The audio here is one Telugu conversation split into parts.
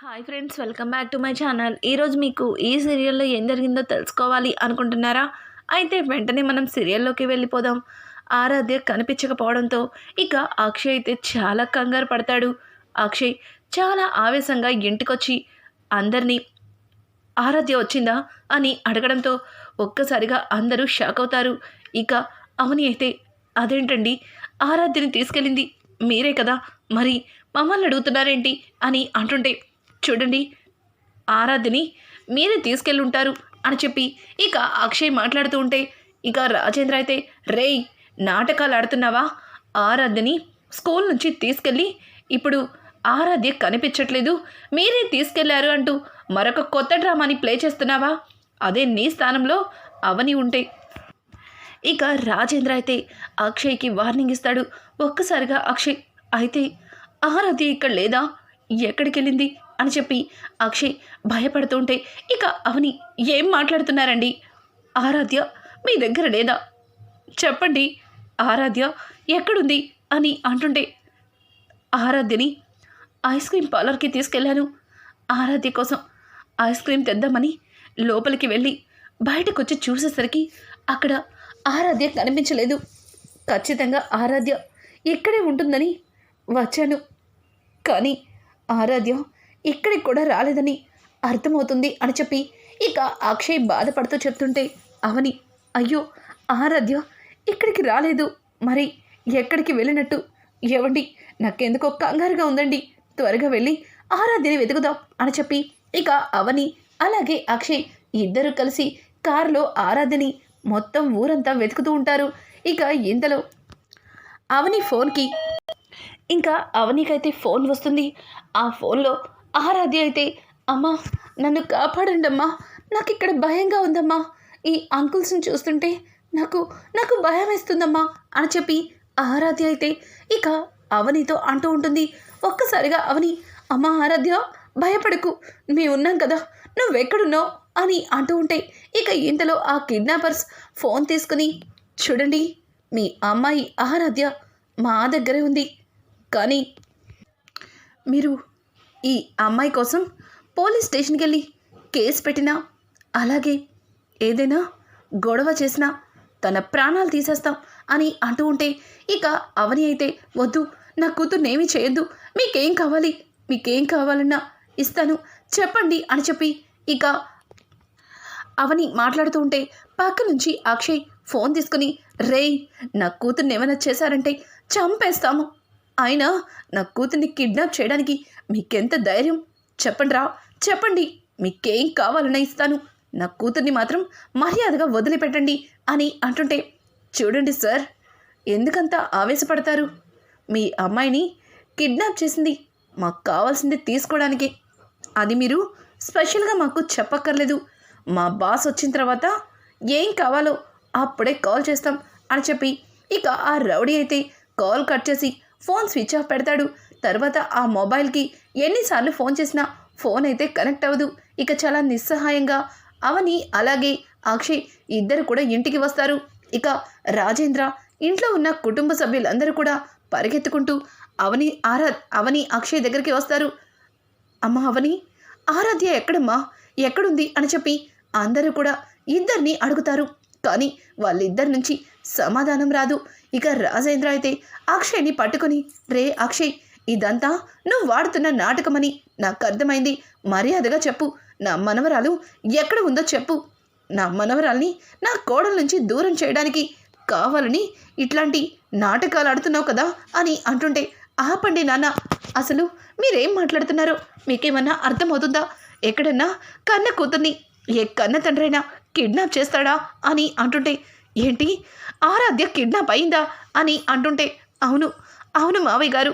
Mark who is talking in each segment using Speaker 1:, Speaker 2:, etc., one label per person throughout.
Speaker 1: Hi friends, welcome back to my channel. ఈరోజు మీకు ఈ సీరియల్లో ఏం జరిగిందో తెలుసుకోవాలి అనుకుంటున్నారా? అయితే వెంటనే మనం సీరియల్లోకి వెళ్ళిపోదాం. ఆరాధ్య కనిపించకపోవడంతో ఇక అక్షయ్ అయితే చాలా కంగారు పడతాడు. అక్షయ్ చాలా ఆవేశంగా ఇంటికొచ్చి అందరినీ ఆరాధ్య వచ్చిందా అని అడగడంతో ఒక్కసారిగా అందరూ షాక్ అవుతారు. ఇక అవని అయితే అదేంటండి, ఆరాధ్యని తీసుకెళ్ళింది మీరే కదా, మరి మమ్మల్ని అడుగుతున్నారేంటి అని అంటుంటే, చూడండి ఆరాధ్యని మీరే తీసుకెళ్ళుంటారు అని చెప్పి ఇక అక్షయ్ మాట్లాడుతూ ఉంటే, ఇక రాజేంద్ర అయితే రేయ్ నాటకాలు ఆడుతున్నావా? ఆరాధ్యని స్కూల్ నుంచి తీసుకెళ్ళి ఇప్పుడు ఆరాధ్య కనిపించట్లేదు, మీరే తీసుకెళ్లారు అంటూ మరొక కొత్త డ్రామాని ప్లే చేస్తున్నావా? అదే నీ స్థానంలో అవని ఉంటే. ఇక రాజేంద్ర అయితే అక్షయ్కి వార్నింగ్ ఇస్తాడు. ఒక్కసారిగా అక్షయ్ అయితే ఆరాధ్య ఇక్కడ లేదా, ఎక్కడికి వెళ్ళింది అని చెప్పి అక్షయ్ భయపడుతుంటే, ఇక అవని ఏం మాట్లాడుతున్నారండి, ఆరాధ్య మీ దగ్గర లేదా, చెప్పండి ఆరాధ్య ఎక్కడుంది అని అంటుంటే, ఆరాధ్యని ఐస్ క్రీమ్ పార్లర్కి తీసుకెళ్ళాను, ఆరాధ్య కోసం ఐస్ క్రీమ్ తెద్దామని లోపలికి వెళ్ళి బయటకు వచ్చి చూసేసరికి అక్కడ ఆరాధ్య కనిపించలేదు. ఖచ్చితంగా ఆరాధ్య ఇక్కడే ఉంటుందని వచ్చాను, కానీ ఆరాధ్య ఇక్కడికి కూడా రాలేదని అర్థమవుతుంది అని చెప్పి ఇక అక్షయ్ బాధపడుతూ చెప్తుంటే, అవని అయ్యో ఆరాధ్య ఇక్కడికి రాలేదు, మరి ఎక్కడికి వెళ్ళినట్టు? ఏవండి నాకెందుకో కంగారుగా ఉందండి, త్వరగా వెళ్ళి ఆరాధ్యని వెతుకుదాం అని చెప్పి ఇక అవని అలాగే అక్షయ్ ఇద్దరు కలిసి కారులో ఆరాధ్యని మొత్తం ఊరంతా వెతుకుతూ ఉంటారు. ఇక ఇంతలో అవని ఫోన్కి ఇంకా అవనికైతే ఫోన్ వస్తుంది. ఆ ఫోన్లో ఆరాధ్య అయితే, అమ్మా నన్ను కాపాడండి అమ్మా, నాకు ఇక్కడ భయంగా ఉందమ్మా, ఈ అంకుల్స్ని చూస్తుంటే నాకు నాకు భయం వేస్తుందమ్మా అని చెప్పి ఆరాధ్య అయితే ఇక అవనితో అంటూ ఉంటుంది. ఒక్కసారిగా అవని, అమ్మా ఆరాధ్య భయపడకు, మేము ఉన్నాం కదా, నువ్వెక్కడున్నావు అని అంటూ ఉంటే, ఇక ఇంతలో ఆ కిడ్నాపర్స్ ఫోన్ తీసుకుని, చూడండి మీ అమ్మాయి ఆరాధ్య మా దగ్గరే ఉంది, కానీ మీరు ఈ అమ్మాయి కోసం పోలీస్ స్టేషన్కి వెళ్ళి కేసు పెట్టినా, అలాగే ఏదైనా గొడవ చేసినా తన ప్రాణాలు తీసేస్తాం అని అంటూ ఉంటే, ఇక అవని అయితే వద్దు, నా కూతుర్నేమీ చేయొద్దు, మీకేం కావాలన్నా ఇస్తాను, చెప్పండి అని చెప్పి ఇక అవని మాట్లాడుతూ ఉంటే, పక్క నుంచి అక్షయ్ ఫోన్ తీసుకుని, రేయ్ నా కూతుర్ని ఏమైనా చేశారంటే చంపేస్తాము, అయినా నా కూతుర్ని కిడ్నాప్ చేయడానికి మీకెంత ధైర్యం, చెప్పండి మీకేం కావాలన్నా ఇస్తాను, నా కూతుర్ని మాత్రం మర్యాదగా వదిలిపెట్టండి అని అంటుంటే, చూడండి సార్ ఎందుకంత ఆవేశపడతారు, మీ అమ్మాయిని కిడ్నాప్ చేసింది మాకు కావాల్సింది తీసుకోవడానికి, అది మీరు స్పెషల్గా మాకు చెప్పక్కర్లేదు, మా బాస్ వచ్చిన తర్వాత ఏం కావాలో అప్పుడే కాల్ చేస్తాం అని చెప్పి ఇక ఆ రౌడీ అయితే కాల్ కట్ చేసి ఫోన్ స్విచ్ ఆఫ్ పెడతాడు. తర్వాత ఆ మొబైల్కి ఎన్నిసార్లు ఫోన్ చేసినా ఫోన్ అయితే కనెక్ట్ అవ్వదు. ఇక చాలా నిస్సహాయంగా అవని అలాగే అక్షయ్ ఇద్దరు కూడా ఇంటికి వస్తారు. ఇక రాజేంద్ర ఇంట్లో ఉన్న కుటుంబ సభ్యులందరూ కూడా పరిగెత్తుకుంటూ అవని అక్షయ్ దగ్గరికి వస్తారు. అమ్మ అవని, ఆరాధ్య ఎక్కడమ్మా, ఎక్కడుంది అని చెప్పి అందరూ కూడా ఇద్దరిని అడుగుతారు. కానీ వాళ్ళిద్దరి నుంచి సమాధానం రాదు. ఇక రాజేంద్ర అయితే అక్షయ్ని పట్టుకొని, రే అక్షయ్ ఇదంతా నువ్వు వాడుతున్న నాటకమని నాకు అర్థమైంది, మర్యాదగా చెప్పు, నా మనవరాలు ఎక్కడ ఉందో చెప్పు, నా మనవరాల్ని నా కోడల నుంచి దూరం చేయడానికి కావాలని ఇట్లాంటి నాటకాలు ఆడుతున్నావు కదా అని అంటుంటే, ఆపండి నాన్న, అసలు మీరేం మాట్లాడుతున్నారో మీకేమన్నా అర్థమవుతుందా? ఎక్కడన్నా కన్న కూతుర్ని ఏ కన్న తండ్రైనా కిడ్నాప్ చేస్తాడా అని అంటుంటే, ఏంటి ఆరాధ్య కిడ్నాప్ అయిందా అని అంటుంటే, అవును మావయ్య గారు,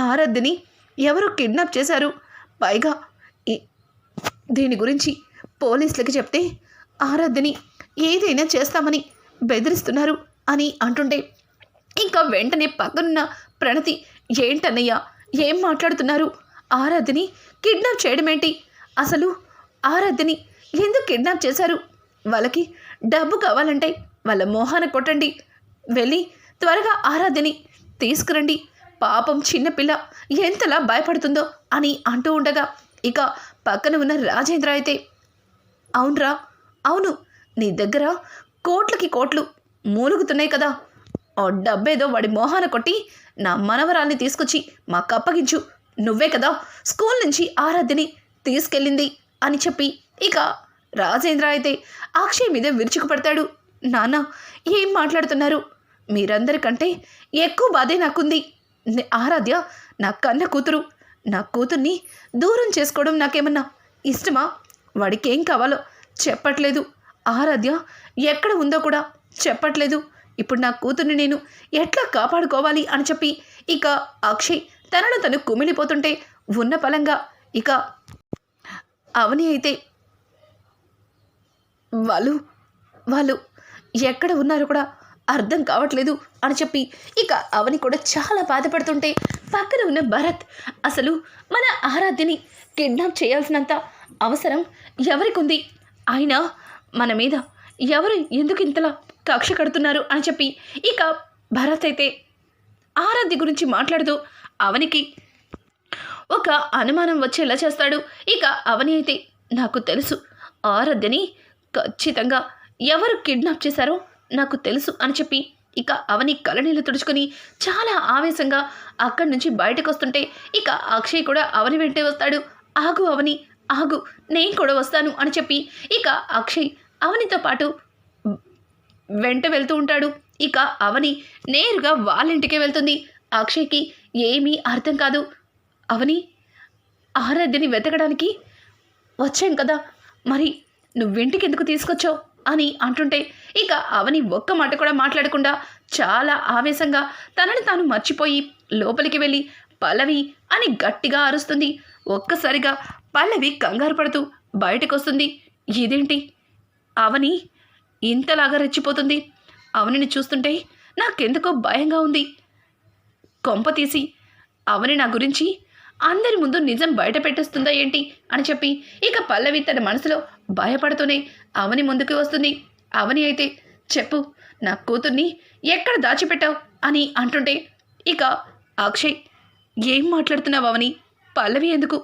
Speaker 1: ఆరాధ్యని ఎవరు కిడ్నాప్ చేశారు, పైగా దీని గురించి పోలీసులకి చెప్తే ఆరాధ్యని ఏదైనా చేస్తామని బెదిరిస్తున్నారు అని అంటుంటే, ఇంకా వెంటనే పక్కనున్న ప్రణతి, ఏంటన్నయ్య ఏం మాట్లాడుతున్నారు, ఆరాధ్యని కిడ్నాప్ చేయడం ఏంటి, అసలు ఆరాధ్యని ఎందుకు కిడ్నాప్ చేశారు, వాళ్ళకి డబ్బు కావాలంటే వాళ్ళ మోహాన కొట్టండి, వెళ్ళి త్వరగా ఆరాధ్యని తీసుకురండి, పాపం చిన్నపిల్ల ఎంతలా భయపడుతుందో అని అంటూ ఉండగా ఇక పక్కన ఉన్న రాజేంద్ర అయితే, అవునరా, అవును, నీ దగ్గర కోట్లకి కోట్లు మూలుగుతున్నాయి కదా, ఆ డబ్బేదో వాడి మోహాన కొట్టి నా మనవరాల్ని తీసుకొచ్చి మాకు అప్పగించు, నువ్వే కదా స్కూల్ నుంచి ఆరాధ్యని తీసుకెళ్ళింది అని చెప్పి ఇక రాజేంద్ర అయితే అక్షయ్ మీద విరుచుకుపడతాడు. నాన్న, ఏం మాట్లాడుతున్నారు? మీరందరికంటే ఎక్కువ బాధే నాకుంది. ఆరాధ్య నా కన్న కూతురు. నా కూతుర్ని దూరం చేసుకోవడం నాకేమన్నా ఇష్టమా? వాడికి ఏం కావాలో చెప్పట్లేదు. ఆరాధ్య ఎక్కడ ఉందో కూడా చెప్పట్లేదు. ఇప్పుడు నా కూతుర్ని నేను ఎట్లా కాపాడుకోవాలి అని చెప్పి ఇక అక్షయ్ తనను తను కుమిలిపోతుంటే ఉన్న పలంగా ఇక అవని అయితే వాళ్ళు వాళ్ళు ఎక్కడ ఉన్నారో కూడా అర్థం కావట్లేదు అని చెప్పి ఇక అవని కూడా చాలా బాధపడుతుంటే పక్కన ఉన్న భరత్, అసలు మన ఆరాధ్యని కిడ్నాప్ చేయాల్సినంత అవసరం ఎవరికుంది? అయినా మన మీద ఎవరు ఎందుకు ఇంతలా కక్ష కడుతున్నారు అని చెప్పి ఇక భరత్ అయితే ఆరాధ్య గురించి మాట్లాడుతూ అవనికి ఒక అనుమానం వచ్చేలా చేస్తాడు. ఇక అవని అయితే, నాకు తెలుసు, ఆరాధ్యని ఖచ్చితంగా ఎవరు కిడ్నాప్ చేశారో నాకు తెలుసు అని చెప్పి ఇక అవని కళ్ళనీళ్ళు తుడుచుకొని చాలా ఆవేశంగా అక్కడి నుంచి బయటకు వస్తుంటే ఇక అక్షయ్ కూడా అవని వెంటే వస్తాడు. ఆగు అవని, ఆగు, నేను కూడా వస్తాను అని చెప్పి ఇక అక్షయ్ అవనితో పాటు వెంట వెళ్తూ ఉంటాడు. ఇక అవని నేరుగా వాళ్ళింటికే వెళ్తుంది. అక్షయ్కి ఏమీ అర్థం కాదు. అవని, ఆరాధ్యని వెతకడానికి వచ్చాం కదా, మరి నువ్వింటికి ఎందుకు తీసుకొచ్చావు అని అంటుంటే ఇక అవని ఒక్క మాట కూడా మాట్లాడకుండా చాలా ఆవేశంగా తనని తాను మర్చిపోయి లోపలికి వెళ్ళి పల్లవి అని గట్టిగా అరుస్తుంది. ఒక్కసారిగా పల్లవి కంగారు పడుతూ బయటకు వస్తుంది. ఇదేంటి అవని ఇంతలాగా రెచ్చిపోతుంది? అవనిని చూస్తుంటే నాకెందుకో భయంగా ఉంది. కొంప తీసి అవని నా గురించి అందరి ముందు నిజం బయట పెట్టేస్తుందా ఏంటి అని చెప్పి ఇక పల్లవి తన మనసులో భయపడుతూనే అవని ముందుకు వస్తుంది. అవని అయితే, చెప్పు, నా కూతుర్ని ఎక్కడ దాచిపెట్టావు అని అంటుంటే ఇక అక్షయ్, ఏం మాట్లాడుతున్నావు అవని? పల్లవి ఎందుకు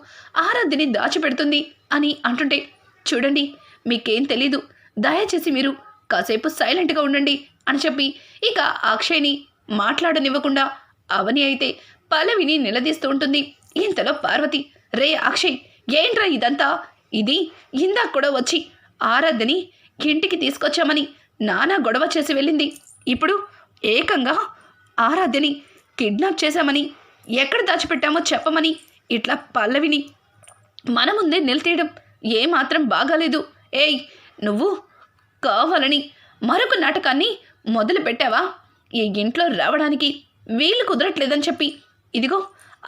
Speaker 1: ఆరాధ్యని దాచిపెడుతుంది అని అంటుంటే, చూడండి, మీకేం తెలీదు, దయచేసి మీరు కాసేపు సైలెంట్గా ఉండండి అని చెప్పి ఇక అక్షయ్ని మాట్లాడనివ్వకుండా అవని అయితే పల్లవిని నిలదీస్తూ ఉంటుంది. ఇంతలో పార్వతి, రే అక్షయ్, ఏంట్రా ఇదంతా? ఇది ఇందాక కూడా వచ్చి ఆరాధ్యని ఇంటికి తీసుకొచ్చామని నానా గొడవ చేసి వెళ్ళింది. ఇప్పుడు ఏకంగా ఆరాధ్యని కిడ్నాప్ చేశామని, ఎక్కడ దాచిపెట్టామో చెప్పమని ఇట్లా పల్లవిని మన ముందే నిలతీయడం ఏమాత్రం బాగాలేదు. ఏయ్, నువ్వు కావాలని మరొక నాటకాన్ని మొదలు పెట్టావా? ఈ ఇంట్లో రావడానికి వీలు కుదరట్లేదని చెప్పి ఇదిగో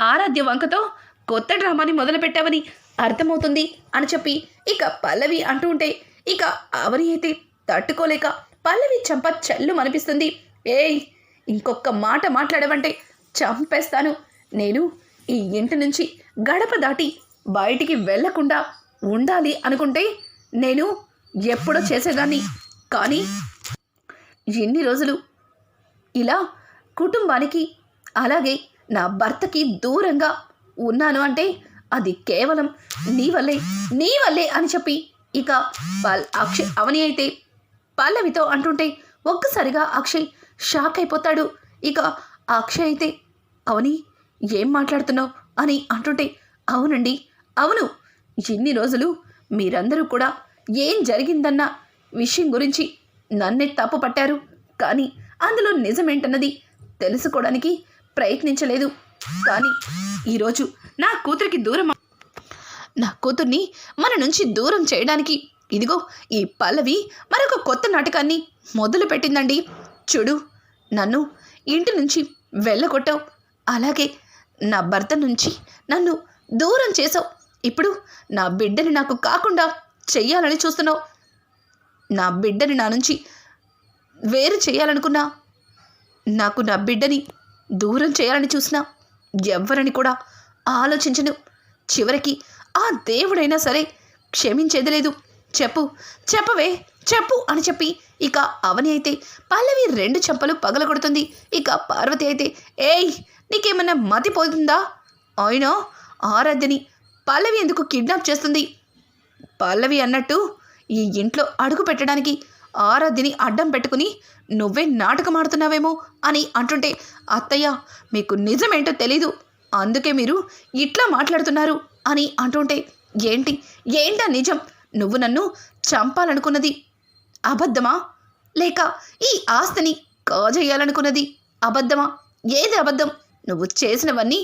Speaker 1: ఆరాధ్య వంకతో కొత్త డ్రామాని మొదలు పెట్టావని అర్థమవుతుంది అని చెప్పి ఇక పల్లవి అంటూ ఉంటే ఇక అవని అయితే తట్టుకోలేక పల్లవి చంప చెల్లు అనిపిస్తుంది. ఏయ్, ఇంకొక మాట మాట్లాడవంటే చంపేస్తాను. నేను ఈ ఇంటి నుంచి గడప దాటి బయటికి వెళ్లకుండా ఉండాలి అనుకుంటే నేను ఎప్పుడో చేసేదాన్ని. కానీ ఎన్ని రోజులు ఇలా కుటుంబానికి అలాగే నా భర్తకి దూరంగా ఉన్నాను అంటే అది కేవలం నీ వల్లే అని చెప్పి ఇక అవని అయితే పల్లవితో అంటుంటే ఒక్కసారిగా అక్షయ్ షాక్ అయిపోతాడు. ఇక అక్షయ్ అయితే, అవని, ఏం మాట్లాడుతున్నావు అని అంటుంటే, అవునండి, అవును, ఇన్ని రోజులు మీరందరూ కూడా ఏం జరిగిందన్న విషయం గురించి నన్నే తప్పు పట్టారు. కానీ అందులో నిజమేంటన్నది తెలుసుకోవడానికి ప్రయత్నించలేదు. కానీ ఈరోజు నా కూతుర్ని మన నుంచి దూరం చేయడానికి ఇదిగో ఈ పల్లవి మరొక కొత్త నాటకాన్ని మొదలు పెట్టిందండి. చూడు, నన్ను ఇంటి నుంచి వెళ్ళగొట్టావు, అలాగే నా భర్త నుంచి నన్ను దూరం చేసావు. ఇప్పుడు నా బిడ్డని నాకు కాకుండా చెయ్యాలని చూస్తున్నావు. నా బిడ్డని నా నుంచి వేరు చేయాలనుకున్నా, నాకు నా బిడ్డని దూరం చేయాలని చూసినా ఎవ్వరని కూడా ఆలోచించను. చివరికి ఆ దేవుడైనా సరే క్షమించేది లేదు. చెప్పు అని చెప్పి ఇక అవని అయితే పల్లవి 2 చెంపలు పగలగొడుతుంది. ఇక పార్వతి అయితే, ఏయ్, నీకేమన్నా మతిపోతుందా? అయినా ఆరాధ్యని పల్లవి ఎందుకు కిడ్నాప్ చేస్తుంది? పల్లవి అన్నట్టు ఈ ఇంట్లో అడుగు పెట్టడానికి ఆరాధ్యని అడ్డం పెట్టుకుని నువ్వే నాటకం ఆడుతున్నావేమో అని అంటుంటే, అత్తయ్య మీకు నిజమేంటో తెలీదు, అందుకే మీరు ఇట్లా మాట్లాడుతున్నారు అని అంటుంటే, ఏంటా నిజం? నువ్వు నన్ను చంపాలనుకున్నది అబద్ధమా, లేక ఈ ఆస్తిని కాజేయాలనుకున్నది అబద్ధమా? ఏది అబద్ధం? నువ్వు చేసినవన్నీ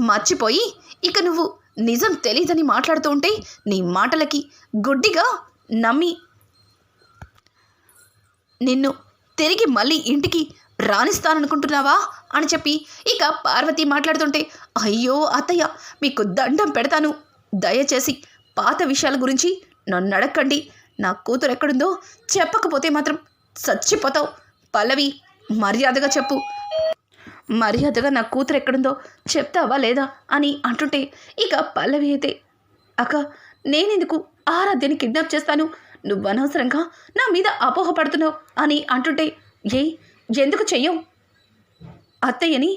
Speaker 1: మర్చిపోయి ఇక నువ్వు నిజం తెలీదని మాట్లాడుతూ ఉంటే నీ మాటలకి గుడ్డిగా నమ్మి నిన్ను తిరిగి మళ్ళీ ఇంటికి రాణిస్తాననుకుంటున్నావా అని చెప్పి ఇక పార్వతి మాట్లాడుతుంటే, అయ్యో అత్తయ్య మీకు దండం పెడతాను, దయచేసి పాత విషయాల గురించి నన్ను అడగండి. నా కూతురు ఎక్కడుందో చెప్పకపోతే మాత్రం చచ్చిపోతావు. పల్లవి మర్యాదగా చెప్పు, మర్యాదగా నా కూతురు ఎక్కడుందో చెప్తావా లేదా అని అంటుంటే, ఇక పల్లవి అయితే, అక్క నేనెందుకు ఆరాధ్యని కిడ్నాప్ చేస్తాను, నువ్వు అనవసరంగా నా మీద అపోహపడుతున్నావు అని అంటుంటే, ఎందుకు చెయ్యవు? అత్తయ్యని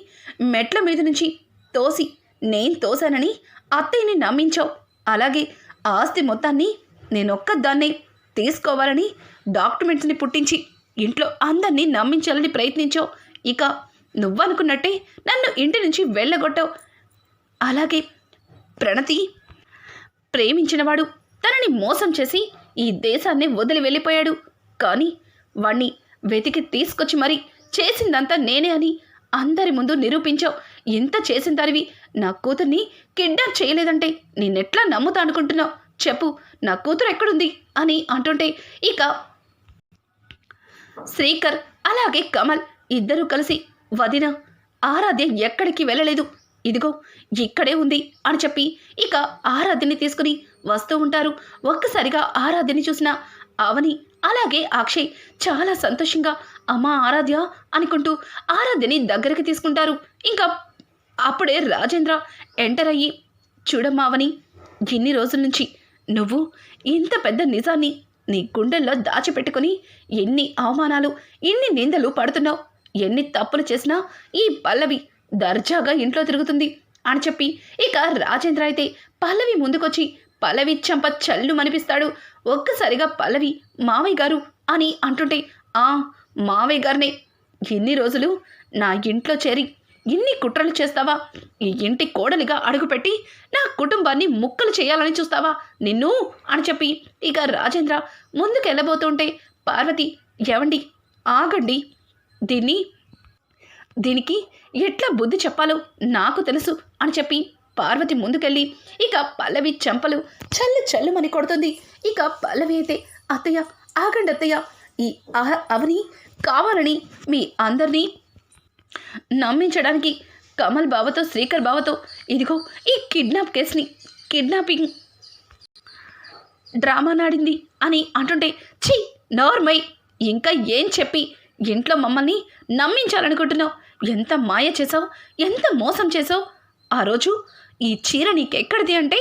Speaker 1: మెట్ల మీద నుంచి తోసి నేను తోసానని అత్తయ్యని నమ్మించావు, అలాగే ఆస్తి మొత్తాన్ని నేనొక్కదాన్నే తీసుకోవాలని డాక్యుమెంట్స్ని పుట్టించి ఇంట్లో అందరినీ నమ్మించాలని ప్రయత్నించావు. ఇక నువ్వనుకున్నట్టే నన్ను ఇంటి నుంచి వెళ్ళగొట్టావు. అలాగే ప్రణతి ప్రేమించినవాడు తనని మోసం చేసి ఈ దేశాన్ని వదిలి వెళ్ళిపోయాడు. కానీ వాణ్ణి వెతికి తీసుకొచ్చి మరీ చేసిందంతా నేనే అని అందరి ముందు నిరూపించావు. ఇంత చేసిన దానివి నా కూతుర్ని కిడ్నాప్ చేయలేదంటే నేనెట్లా నమ్ముతా అనుకుంటున్నావు? చెప్పు, నా కూతురు ఎక్కడుంది అని అంటుంటే, ఇక శ్రీకర్ అలాగే కమల్ ఇద్దరూ కలిసి, వదిన ఆరాధ్య ఎక్కడికి వెళ్ళలేదు, ఇదిగో ఇక్కడే ఉంది అని చెప్పి ఇక ఆరాధ్యని తీసుకుని వస్తూ ఉంటారు. ఒక్కసారిగా ఆరాధ్యని చూసిన అవని అలాగే అక్షయ్ చాలా సంతోషంగా అమ్మా ఆరాధ్య అనుకుంటూ ఆరాధ్యని దగ్గరికి తీసుకుంటారు. ఇంకా అప్పుడే రాజేంద్ర ఎంటర్ అయ్యి, చూడమ్మా అవని, ఇన్ని రోజుల నుంచి నువ్వు ఇంత పెద్ద నిజాన్ని నీ గుండెల్లో దాచిపెట్టుకుని ఎన్ని అవమానాలు ఎన్ని నిందలు పడుతున్నావు, ఎన్ని తప్పులు చేసినా ఈ పల్లవి దర్జాగా ఇంట్లో తిరుగుతుంది అని చెప్పి ఇక రాజేంద్ర అయితే పల్లవి ముందుకొచ్చి పల్లవి చెంప చల్లు మనిపిస్తాడు. ఒక్కసారిగా పల్లవి మావయ్య గారు అని అంటుంటే, మావయ్య గారినే, ఇన్ని రోజులు నా ఇంట్లో చేరి ఇన్ని కుట్రలు చేస్తావా? ఈ ఇంటి కోడలిగా అడుగుపెట్టి నా కుటుంబాన్ని ముక్కలు చేయాలని చూస్తావా నిన్ను అని చెప్పి ఇక రాజేంద్ర ముందుకెళ్ళబోతుంటే, పార్వతి ఏవండి ఆగండి, దీనికి ఎట్లా బుద్ధి చెప్పాలో నాకు తెలుసు అని చెప్పి పార్వతి ముందుకెళ్ళి ఇక పల్లవి చెంపలు చల్లుమని కొడుతుంది. ఇక పల్లవి అయితే, అత్తయ్య ఆగండి అత్తయ్య, ఈ అవని కావాలని మీ అందరినీ నమ్మించడానికి కమల్ బావతో శ్రీకర్ బావతో ఇదిగో ఈ కిడ్నాపింగ్ డ్రామా నాడింది అని అంటుంటే, ఛీ నోర్మై, ఇంకా ఏం చెప్పి ఇంట్లో మమ్మల్ని నమ్మించాలనుకుంటున్నావు? ఎంత మాయ చేసావు, ఎంత మోసం చేసావు? ఆ రోజు ఈ చీర నీకెక్కడిది అంటే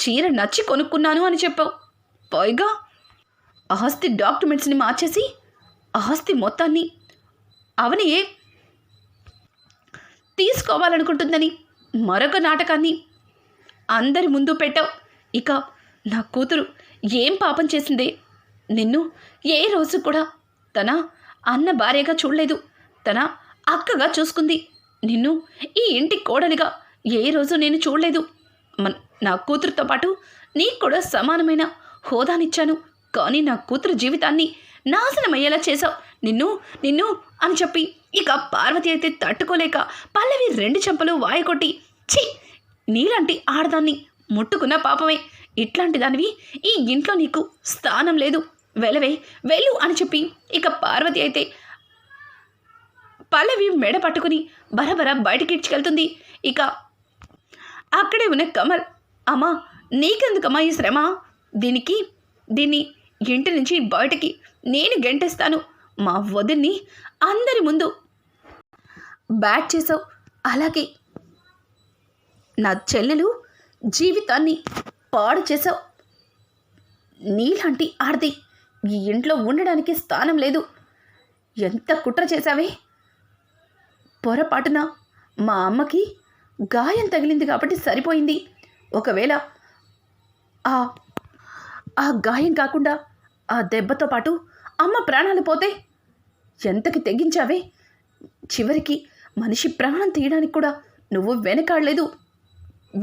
Speaker 1: చీర నచ్చి కొనుక్కున్నాను అని చెప్పావు. పైగా ఆస్తి డాక్యుమెంట్స్ని మార్చేసి ఆస్తి మొత్తాన్ని అవనియే తీసుకోవాలనుకుంటుందని మరొక నాటకాన్ని అందరి ముందు పెట్టావు. ఇక నా కూతురు ఏం పాపం చేసిందే? నిన్ను ఏ రోజు కూడా తన అన్న భార్యగా చూడలేదు, తన అక్కగా చూసుకుంది. నిన్ను ఈ ఇంటి కోడలిగా ఏ రోజు నేను చూడలేదు. నా కూతురుతో పాటు నీకు కూడా సమానమైన హోదానిచ్చాను, కానీ నా కూతురు జీవితాన్ని నాశనమయ్యేలా చేశావు. నిన్ను అని చెప్పి ఇక పార్వతి అయితే తట్టుకోలేక పల్లవి రెండు చెంపలు వాయకొట్టి, ఛీ నీలాంటి ఆడదాన్ని ముట్టుకున్న పాపమే, ఇట్లాంటి దానివి ఈ ఇంట్లో నీకు స్థానం లేదు, వెళ్ళు అని చెప్పి ఇక పార్వతి అయితే పల్లవి మెడ పట్టుకుని బరబర బయటికి ఇడ్చుకెళ్తుంది. ఇక అక్కడే ఉన్న కమల్, అమ్మా నీకెందుకమ్మా ఈ శ్రమ? దీన్ని ఇంటి నుంచి బయటికి నేను గెంటేస్తాను. మా వదిన్ని అందరి ముందు బ్యాట్ చేసావు, అలాగే నా చెల్లెలు జీవితాన్ని పాడు చేసావు. నీలాంటి ఆడది ఈ ఇంట్లో ఉండడానికి స్థానం లేదు. ఎంత కుట్ర చేశావే! పొరపాటున మా అమ్మకి గాయం తగిలింది కాబట్టి సరిపోయింది. ఒకవేళ ఆ ఆ గాయం కాకుండా ఆ దెబ్బతో పాటు అమ్మ ప్రాణాలు పోతే ఎంతకి తెగించావే? చివరికి మనిషి ప్రాణం తీయడానికి కూడా నువ్వు వెనకాడలేదు.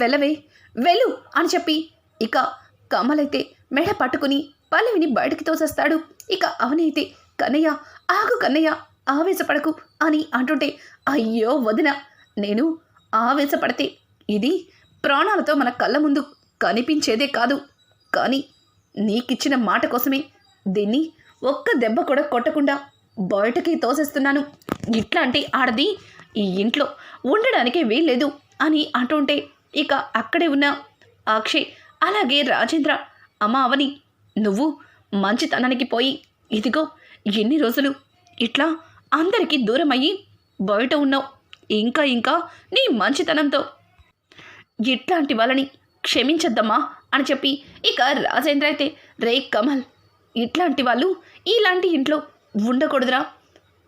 Speaker 1: వెళ్ళవే, వెళ్ళు అని చెప్పి ఇక కమలైతే మెడ పట్టుకుని పల్లవిని బయటికి తోసేస్తాడు. ఇక అవని అయితే కన్నయ్య ఆగు కన్నయ్య, ఆవేశపడకు అని అంటుంటే, అయ్యో వదిన, నేను ఆవేశపడితే ఇది ప్రాణాలతో మన కళ్ళ ముందు కనిపించేదే కాదు. కానీ నీకిచ్చిన మాట కోసమే దీన్ని ఒక్క దెబ్బ కూడా కొట్టకుండా బయటకి తోసేస్తున్నాను. ఇట్లాంటి ఆడది ఈ ఇంట్లో ఉండడానికి వీల్లేదు అని అంటుంటే, ఇక అక్కడే ఉన్న అక్షయ్ అలాగే రాజేంద్ర, అమ్మ అవని, నువ్వు మంచితనానికి పోయి ఇదిగో ఎన్ని రోజులు ఇట్లా అందరికీ దూరం అయ్యి బయట ఉన్నావు. ఇంకా ఇంకా నీ మంచితనంతో ఇట్లాంటి వాళ్ళని క్షమించద్దమ్మా అని చెప్పి ఇక రాజేంద్ర అయితే, రే కమల్, ఇట్లాంటి వాళ్ళు ఇలాంటి ఇంట్లో ఉండకూడదురా.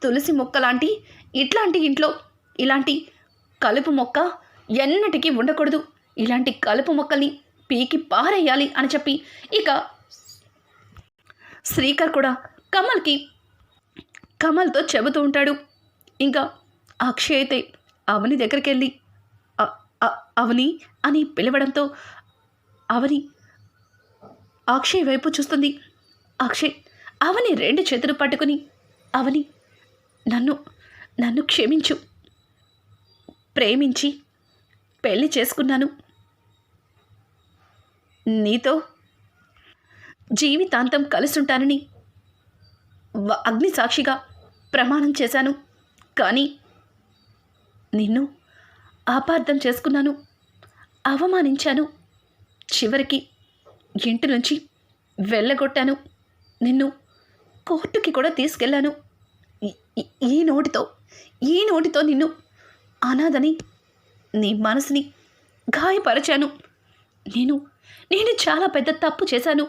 Speaker 1: తులసి మొక్క లాంటి ఇట్లాంటి ఇంట్లో ఇలాంటి కలుపు మొక్క ఎన్నటికీ ఉండకూడదు. ఇలాంటి కలుపు మొక్కల్ని పీకి పారేయాలి అని చెప్పి ఇక శ్రీకర్ కూడా కమల్తో చెబుతూ ఉంటాడు. ఇంకా అక్షయ్ అయితే అవని దగ్గరికి వెళ్ళి అవని అని పిలవడంతో అవని అక్షయ్ వైపు చూస్తుంది. అక్షయ్ అవని 2 చేతులు పట్టుకుని, అవని, నన్ను క్షమించు. ప్రేమించి పెళ్లి చేసుకున్నాను. నీతో జీవితాంతం కలిసుంటానని అగ్ని సాక్షిగా ప్రమాణం చేశాను. కానీ నిన్ను అపార్థం చేసుకున్నాను, అవమానించాను, చివరికి ఇంటి నుంచి వెళ్ళగొట్టాను, నిన్ను కోర్టుకి కూడా తీసుకెళ్ళాను. ఈ నోటితో నిన్ను అనాథని నీ మనసుని గాయపరచాను. నేను చాలా పెద్ద తప్పు చేశాను.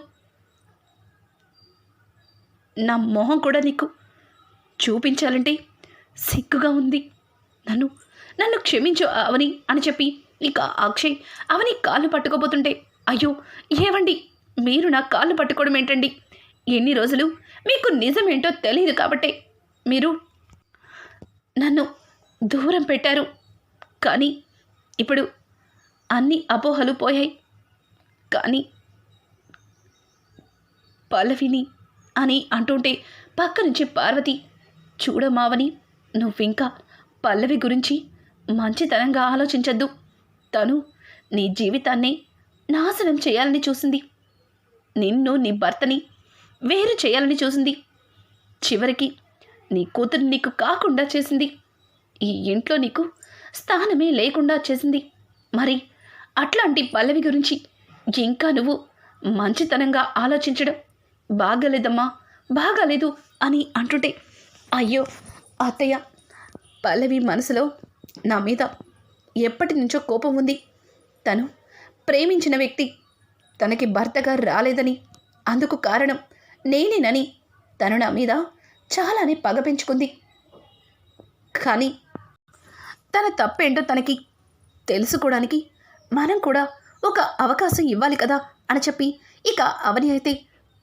Speaker 1: నా మొహం కూడా నీకు చూపించాలంటే సిగ్గుగా ఉంది. నన్ను క్షమించు అవని అని చెప్పి ఇక అక్షయ్ అవని కాళ్ళు పట్టుకోబోతుంటే, అయ్యో ఏవండి, మీరు నా కాళ్ళు పట్టుకోవడం ఏంటండి? ఎన్ని రోజులు మీకు నిజమేంటో తెలియదు కాబట్టే మీరు నన్ను దూరం పెట్టారు. కానీ ఇప్పుడు అన్ని అపోహలు పోయాయి. కానీ పల్లవిని అని అంటుంటే పక్క నుంచి పార్వతి, చూడమావని, నువ్వింకా పల్లవి గురించి మంచితనంగా ఆలోచించద్దు. తను నీ జీవితాన్ని నాశనం చేయాలని చూసింది. నిన్ను నీ భర్తని వేరు చేయాలని చూసింది. చివరికి నీ కూతురు నీకు కాకుండా చేసింది. ఈ ఇంట్లో నీకు స్థానమే లేకుండా చేసింది. మరి అట్లాంటి పల్లవి గురించి ఇంకా నువ్వు మంచితనంగా ఆలోచించడం బాగాలేదమ్మా, బాగాలేదు అని అంటుంటే, అయ్యో అత్తయ్య, పల్లవి మనసులో నా మీద ఎప్పటి నుంచో కోపం ఉంది. తను ప్రేమించిన వ్యక్తి తనకి భర్తగా రాలేదని, అందుకు కారణం నేనేనని తను నా మీద చాలానే పగ పెంచుకుంది. కానీ తన తప్పేంటో తనకి తెలుసుకోవడానికి మనం కూడా ఒక అవకాశం ఇవ్వాలి కదా అని చెప్పి ఇక అవని అయితే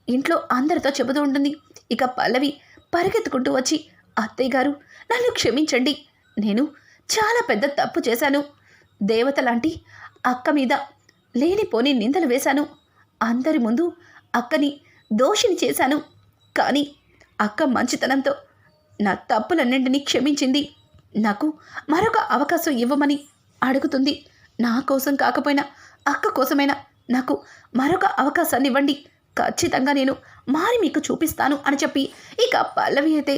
Speaker 1: ఇంట్లో అందరితో చెబుతూ ఉంటుంది. ఇక పల్లవి పరిగెత్తుకుంటూ వచ్చి, అత్తయ్య గారు, నన్ను క్షమించండి. నేను చాలా పెద్ద తప్పు చేశాను. దేవత లాంటి అక్క మీద లేనిపోని నిందలు వేశాను. అందరి ముందు అక్కని దోషిని చేశాను. కానీ అక్క మంచితనంతో నా తప్పులన్నింటినీ క్షమించింది. నాకు మరొక అవకాశం ఇవ్వమని అడుగుతుంది. నా కోసం కాకపోయినా అక్క కోసమైనా నాకు మరొక అవకాశాన్ని ఇవ్వండి. ఖచ్చితంగా నేను మారి మీకు చూపిస్తాను అని చెప్పి ఇక పల్లవి అయితే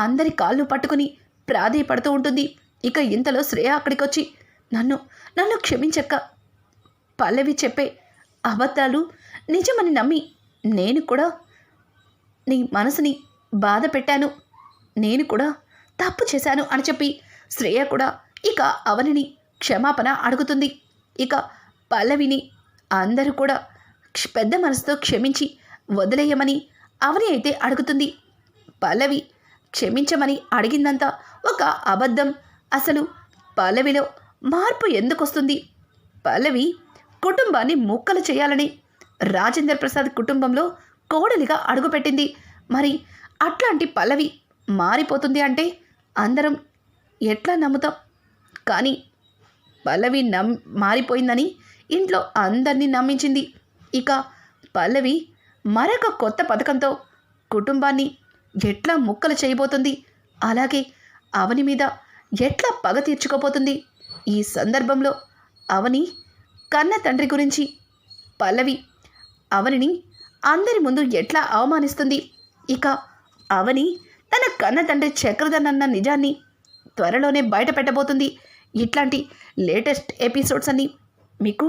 Speaker 1: అందరి కాళ్ళు పట్టుకుని ప్రాధేయపడుతూ ఉంటుంది. ఇక ఇంతలో శ్రేయ అక్కడికి వచ్చి, నన్ను క్షమించక్క. పల్లవి చెప్పే అబద్ధాలు నిజమని నమ్మి నేను కూడా నీ మనసుని బాధ పెట్టాను. నేను కూడా తప్పు చేశాను అని చెప్పి శ్రేయ కూడా ఇక అవనిని క్షమాపణ అడుగుతుంది. ఇక పల్లవిని అందరూ కూడా పెద్ద మనసుతో క్షమించి వదిలేయమని అవని అయితే అడుగుతుంది. పల్లవి క్షమించమని అడిగిందంతా ఒక అబద్ధం. అసలు పల్లవిలో
Speaker 2: మార్పు ఎందుకు వస్తుంది? పల్లవి కుటుంబాన్ని ముక్కలు చేయాలని రాజేంద్ర ప్రసాద్ కుటుంబంలో కోడలిగా అడుగుపెట్టింది. మరి అట్లాంటి పల్లవి మారిపోతుంది అంటే అందరం ఎట్లా నమ్ముతాం? కానీ పల్లవి మారిపోయిందని ఇంట్లో అందరినీ నమ్మించింది. ఇక పల్లవి మరొక కొత్త పథకంతో కుటుంబాన్ని ఎట్లా ముక్కలు చేయబోతుంది, అలాగే అవని మీద ఎట్లా పగ తీర్చుకోబోతుంది? ఈ సందర్భంలో అవని కన్న తండ్రి గురించి పల్లవి అవనిని అందరి ముందు ఎట్లా అవమానిస్తుంది? ఇక అవని తన కన్న తండ్రి చక్రధర్ అన్న నిజాన్ని త్వరలోనే బయట పెట్టబోతుంది. ఇట్లాంటి లేటెస్ట్ ఎపిసోడ్స్ అన్నీ మీకు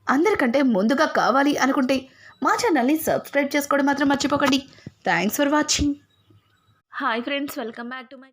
Speaker 2: అందరికంటే ముందుగా కావాలి అనుకుంటే మా ఛానల్ని సబ్స్క్రైబ్ చేసుకోవడం మాత్రం మర్చిపోకండి. Thanks for watching.
Speaker 1: Hi friends, welcome back to my